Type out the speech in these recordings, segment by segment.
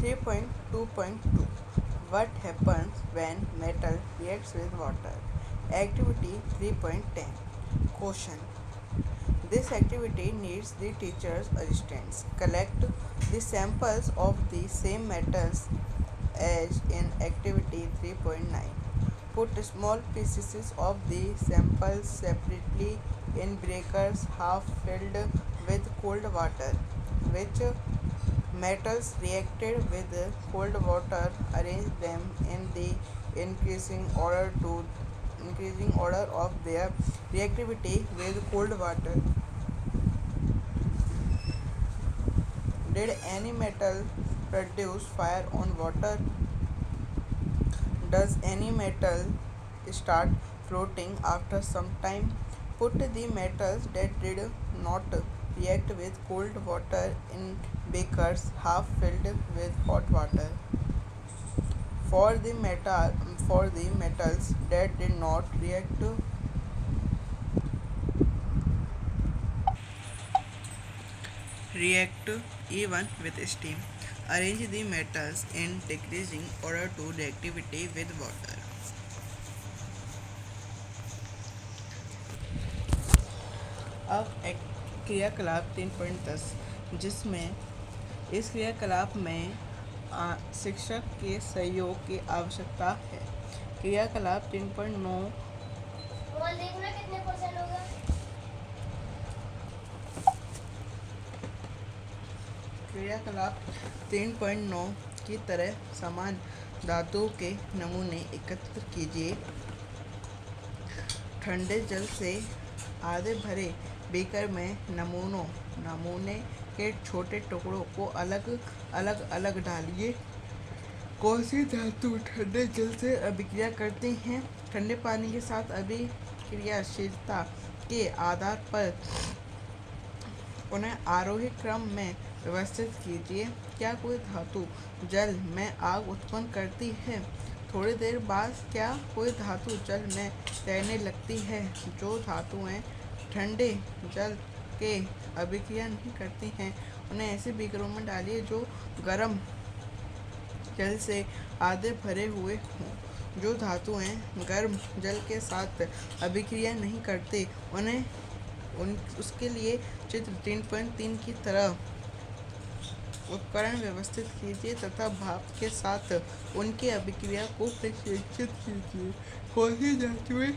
3.2.2. What happens when metal reacts with water? Activity 3.10. Question. This activity needs the teacher's assistance. Collect the samples of the same metals as in activity 3.9. Put small pieces of the samples separately in breakers half filled with cold water. Which metals reacted with cold water, arrange them in the increasing order to increasing order of their reactivity with cold water. Did any metal produce fire on water? Does any metal start floating after some time? Put the metals that did not react with cold water in beakers half filled with hot water. For the metals that did not react even with steam, arrange the metals in decreasing order to reactivity with water. अब एक क्रियाकलाप 3.10 जिसमें इस क्रियाकलाप में शिक्षक के सहयोग की आवश्यकता है। क्रियाकलाप 3.9 देखना कितने परसेंट होगा। क्रियाकलाप 3.9 की तरह समान धातुओं के नमूने एकत्र कीजिए। ठंडे जल से आधे भरे बीकर में नमूने के छोटे टुकड़ों को अलग डालिए। कौन सी धातु ठंडे जल से अभिक्रिया करती हैं? ठंडे पानी के साथ अभिक्रियाशीलता के आधार पर उन्हें आरोही क्रम में व्यवस्थित कीजिए। क्या कोई धातु जल में आग उत्पन्न करती है? थोड़ी देर बाद क्या कोई धातु जल में तैरने लगती है? जो धातुएं ठंडे जल के अभिक्रिया नहीं करती हैं उन्हें ऐसे बीकरों में डालिए जो गर्म जल से आधे भरे हुए हों। जो धातुएं गर्म जल के साथ अभिक्रिया नहीं करते उसके लिए चित्र 3.3 की तरह उपकरण व्यवस्थित कीजिए तथा भाप के साथ उनकी अभिक्रिया को प्रशिक्षित कीजिए। कौन सी धातुएं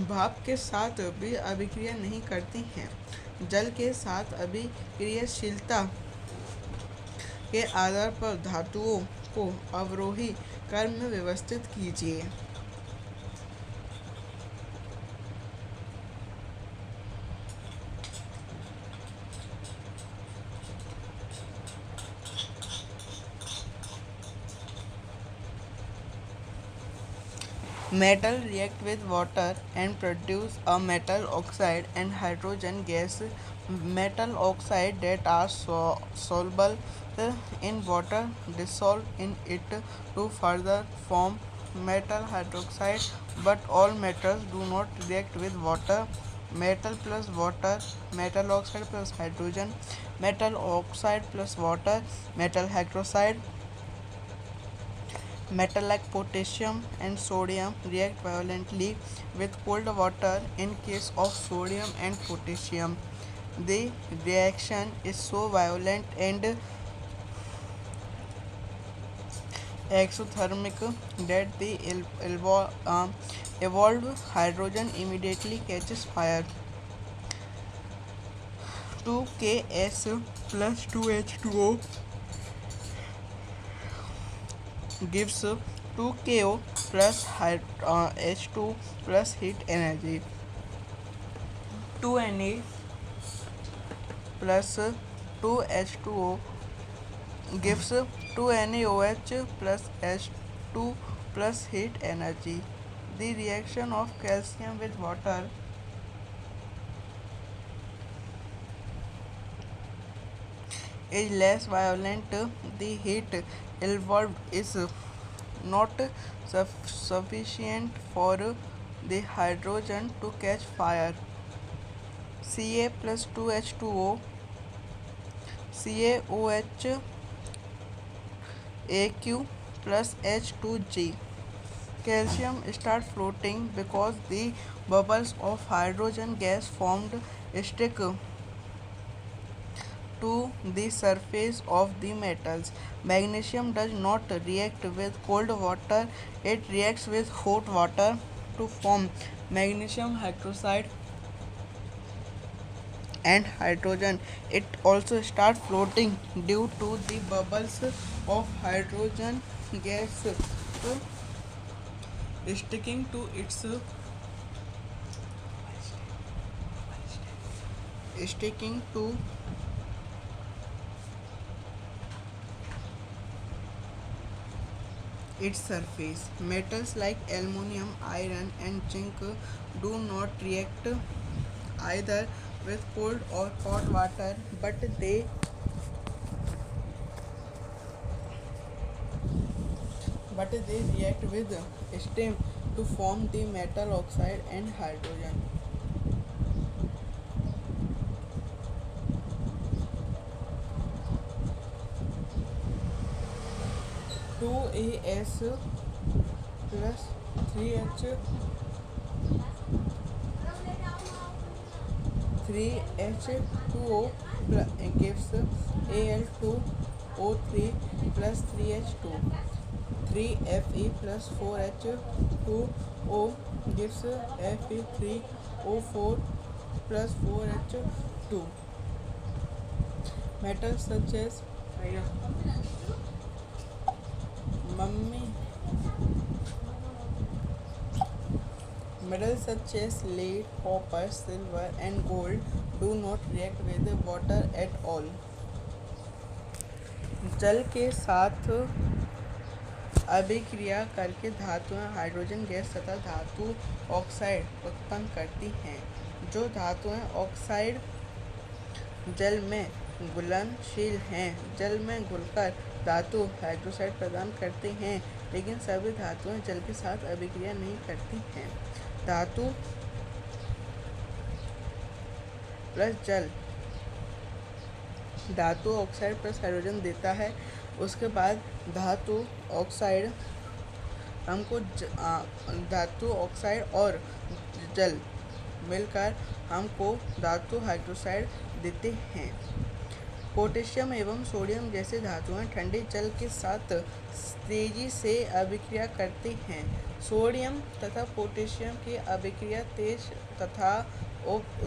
भाप के साथ भी अभिक्रिया नहीं करती हैं? जल के साथ अभिक्रियाशीलता के आधार पर धातुओं को अवरोही क्रम में व्यवस्थित कीजिए। Metal react with water and produce a metal oxide and hydrogen gas. Metal oxide that are soluble in water dissolve in it to further form metal hydroxide, but all metals do not react with water. Metal plus water, metal oxide plus hydrogen, metal oxide plus water, metal hydroxide. Metal like potassium and sodium react violently with cold water. In case of sodium and potassium, the reaction is so violent and exothermic that the evolved hydrogen immediately catches fire. 2Ks plus 2H2O gives 2Ko plus H2 plus heat energy. 2Na plus 2H2O gives 2NaOH plus H2 plus heat energy. The reaction of calcium with water is less violent. The heat involved is not sufficient for the hydrogen to catch fire. Ca plus 2H2O, CaOH Aq plus H2G. Calcium start floating because the bubbles of hydrogen gas formed stick to the surface of the metals. Magnesium does not react with cold water, it reacts with hot water to form magnesium hydroxide and hydrogen. It also starts floating due to the bubbles of hydrogen gas sticking to sticking to its surface. Metals like aluminium, iron, and zinc do not react either with cold or hot water, but they react with steam to form the metal oxide and hydrogen. 2As plus 3H 3H2O gives Al2O3 plus 3H2. 3Fe plus 4H2O gives Fe3O4 plus 4H2. Metals such as mummy Metals such as lead, copper, silver, and gold do not react with water at all. जल के साथ अभिक्रिया करके धातुएं hydrogen gas तथा धातु oxide उत्पन्न करती हैं। जो धातुएं ऑक्साइड जल में घुलनशील हैं, जल में घुलकर धातु हाइड्रोक्साइड प्रदान करते हैं, लेकिन सभी धातुएं जल के साथ अभिक्रिया नहीं करती हैं। धातु प्लस जल धातु ऑक्साइड प्लस हाइड्रोजन देता है। उसके बाद धातु ऑक्साइड हमको धातु ऑक्साइड और जल मिलकर हमको धातु हाइड्रोक्साइड देते हैं। पोटेशियम एवं सोडियम जैसे धातुएं ठंडे जल के साथ तेजी से अभिक्रिया करती हैं। सोडियम तथा पोटेशियम की अभिक्रिया तेज तथा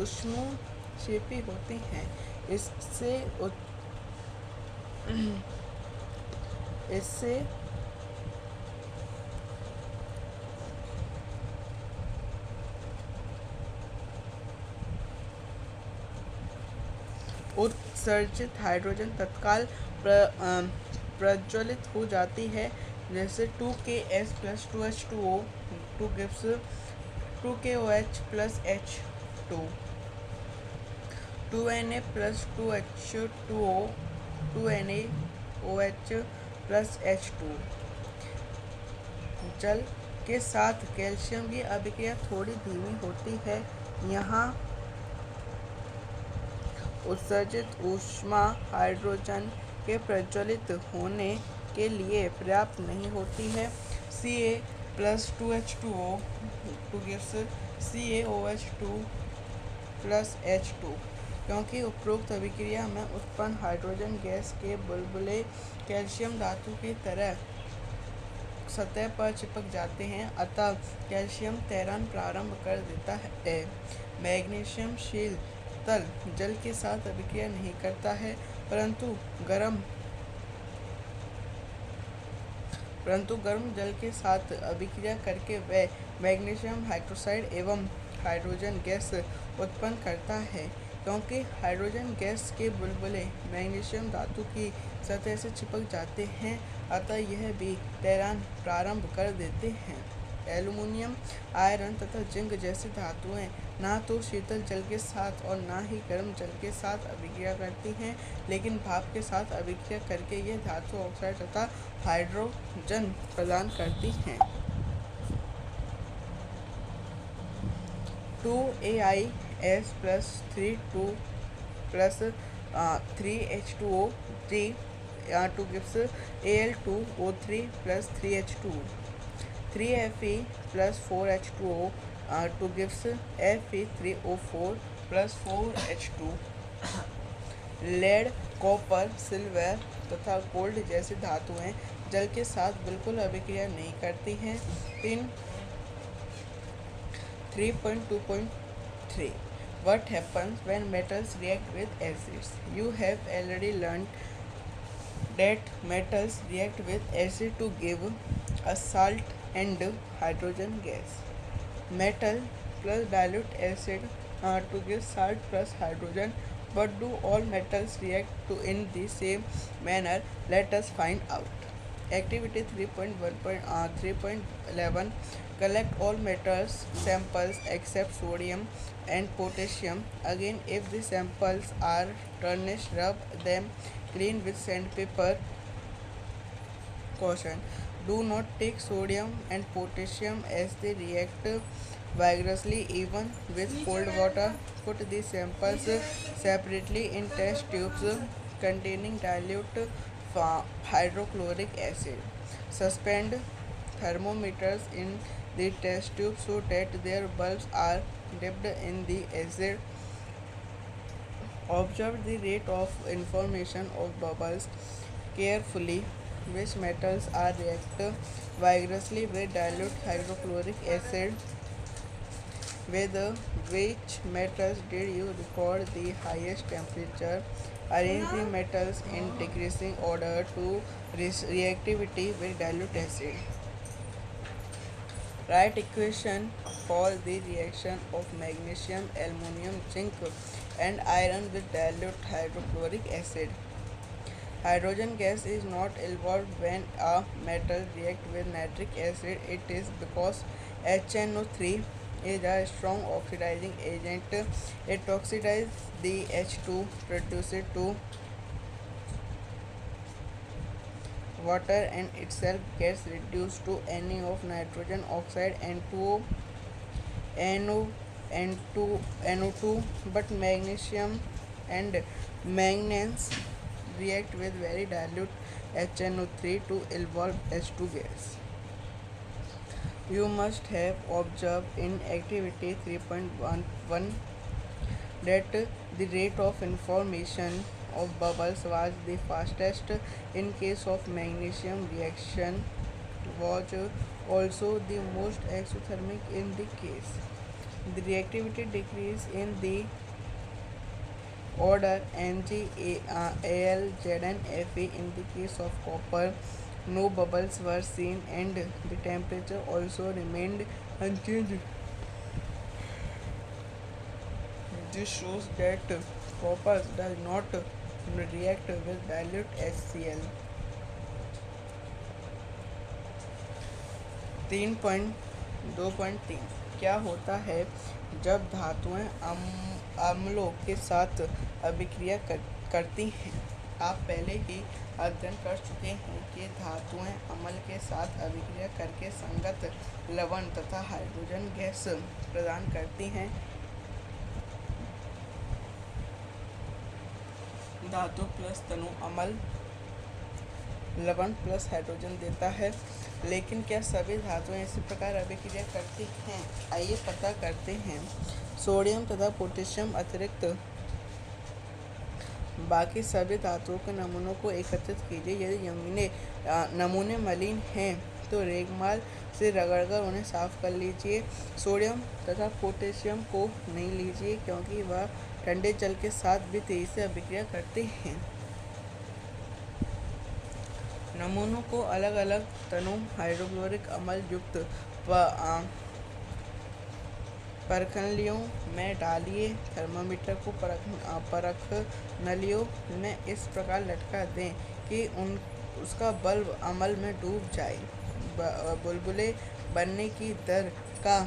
ऊष्मक्षेपी होती हैं। इससे उत्सर्जित हाइड्रोजन तत्काल प्रज्वलित हो जाती है। जैसे 2Ks plus 2H2O 2 gives 2KOH plus H2, 2Na plus 2H2O 2NaOH plus H2। जल के साथ कैल्शियम की अभिक्रिया थोड़ी धीमी होती है। यहाँ उत्सर्जित ऊष्मा हाइड्रोजन के प्रज्वलित होने के लिए पर्याप्त नहीं होती है। Ca plus 2H2O 2 gives CaOH2 plus H2। क्योंकि उपरोक्त अभिक्रिया में उत्पन्न हाइड्रोजन गैस के बुलबुले कैल्शियम धातु की तरह सतह पर चिपक जाते हैं, अतः कैल्शियम तैरान प्रारंभ कर देता है। मैग्नीशियम शील तल जल के साथ अभिक्रिया नहीं करता है, परंतु गर्म जल के साथ अभिक्रिया करके वह मैग्नीशियम हाइड्रोक्साइड एवं हाइड्रोजन गैस उत्पन्न करता है। क्योंकि हाइड्रोजन गैस के बुलबुले मैग्नीशियम धातु की सतह से चिपक जाते हैं, अतः यह भी तैरान प्रारंभ कर देते हैं। एल्युमिनियम, आयरन तथा जिंक जैसी धातुएं ना तो शीतल जल के साथ और ना ही गर्म जल के साथ अभिक्रिया करती हैं, लेकिन भाप के साथ अभिक्रिया करके ये धातु ऑक्साइड तथा हाइड्रोजन प्रदान करती हैं। 2AiS plus 3 2 plus 3H2O 3 2 gives Al2O3 plus 3H2. 3Fe plus 4H2O 2 gives Fe3O4 plus 4H2. Lead, copper, silver तथा गोल्ड जैसी धातुएं जल के साथ बिल्कुल अभिक्रिया नहीं करती हैं। 3.2.3 What happens when metals react with acids? You have already learned that metals react with acid to give a salt and hydrogen gas. Metal plus dilute acid to give salt plus hydrogen. But do all metals react in the same manner? Let us find out. Activity 3.11 Collect all metals samples except sodium and potassium. Again, if the samples are tarnished, rub them clean with sandpaper. Caution: do not take sodium and potassium as they react vigorously even with cold water. Put the samples separately in test tubes containing dilute hydrochloric acid. Suspend thermometers in the test tube so that their bulbs are dipped in the acid. Observe the rate of information of bubbles carefully. Which metals are react vigorously with dilute hydrochloric acid? With which metals did you record the highest temperature? Arrange the metals in decreasing order to reactivity with dilute acid. Write equation for the reaction of magnesium, aluminum, zinc and iron with dilute hydrochloric acid. Hydrogen gas is not involved when a metal reacts with nitric acid. It is because HNO3 is a strong oxidizing agent. It oxidizes the H2, reduces to water and itself gets reduced to Na of nitrogen oxide and NO2, but magnesium and manganese react with very dilute HNO3 to evolve H2 gas. You must have observed in activity 3.11 that the rate of information of bubbles was the fastest in case of magnesium reaction, was also the most exothermic in the case. The reactivity decreased in the order Mg, Al, Zn, Fe. In the case of copper, no bubbles were seen and the temperature also remained unchanged. This shows that copper does not react with dilute HCl. 3.2.3 क्या होता है जब धातुएं अम्लों के साथ अभिक्रिया करती हैं? आप पहले ही अध्ययन कर चुके हैं कि धातुएं अम्ल के साथ अभिक्रिया करके संगत लवण तथा हाइड्रोजन गैस प्रदान करती हैं। धातु प्लस तनु अम्ल लवण प्लस हाइड्रोजन देता है, लेकिन क्या सभी धातुएं इसी प्रकार अभिक्रिया करती हैं? आइए पता करते हैं। सोडियम तथा पोटेशियम अतिरिक्त बाकी सभी धातुओं के नमूनों को एकत्रित कीजिए। यदि नमूने मलिन हैं तो रेगमाल से रगड़कर उन्हें साफ कर लीजिए। सोडियम तथा पोटेशियम को नहीं लीजिए क्योंकि वह ठंडे जल के साथ भी तेजी से अभिक्रिया करते हैं। नमूनों को अलग अलग तनु हाइड्रोक्लोरिक अम्ल युक्त परखनलियों में डालिए। थर्मामीटर को परख नलियों में इस प्रकार लटका दें कि उसका बल्ब अम्ल में डूब जाए। बुलबुले बनने की दर का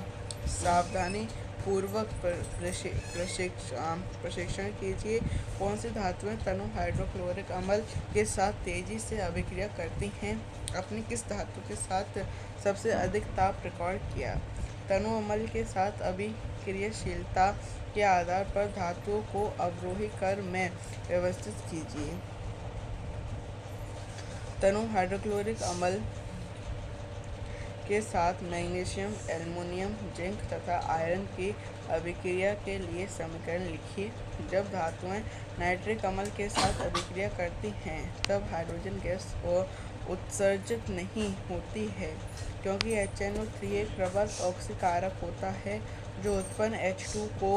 सावधानी पूर्वक प्रशिक्षण कीजिए। कौन सी धातुएं तनु हाइड्रोक्लोरिक अम्ल के साथ तेजी से अभिक्रिया करती हैं? अपनी किस धातु के साथ सबसे अधिक ताप रिकॉर्ड किया? तनु अम्ल के साथ अभिक्रियाशीलता के आधार पर धातुओं को अवरोही क्रम में व्यवस्थित कीजिए। तनु हाइड्रोक्लोरिक अम्ल के साथ मैग्नीशियम, एल्युमिनियम, जिंक तथा आयरन की अभिक्रिया के लिए समीकरण लिखिए। जब धातुएं नाइट्रिक अम्ल के साथ अभिक्रिया करती हैं तब हाइड्रोजन गैस और उत्सर्जित नहीं होती है, क्योंकि HNO3 एक प्रबल ऑक्सीकारक होता है जो उत्पन्न H2 को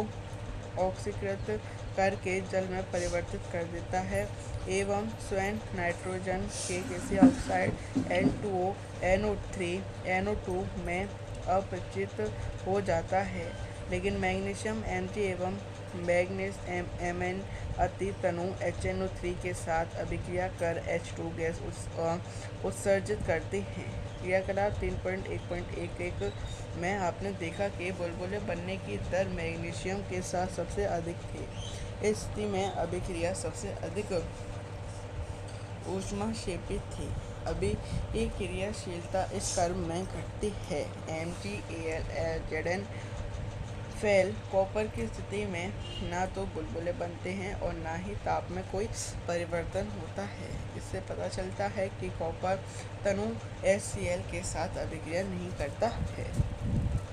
ऑक्सीकृत करके जल में परिवर्तित कर देता है एवं स्वयं नाइट्रोजन के किसी ऑक्साइड N2O, NO3, NO2 में अपचित हो जाता है। लेकिन मैग्नीशियम Mg एवं मैग्नीज Mn अति तनु HNO3 के साथ अभिक्रिया कर H2 गैस उत्सर्जित करती हैं। क्रियाकलाप 3.1.11 में आपने देखा कि बुलबुले बनने की दर मैग्नीशियम के साथ सबसे अधिक थी। इस स्थिति में अभिक्रिया सबसे अधिक ऊष्माक्षेपित थी। अभी एक क्रियाशीलता इस क्रम में घटती है। MgAlZn फेल कॉपर की स्थिति में ना तो बुलबुले बनते हैं और ना ही ताप में कोई परिवर्तन होता है। इससे पता चलता है कि कॉपर तनु HCl के साथ अभिक्रिया नहीं करता है।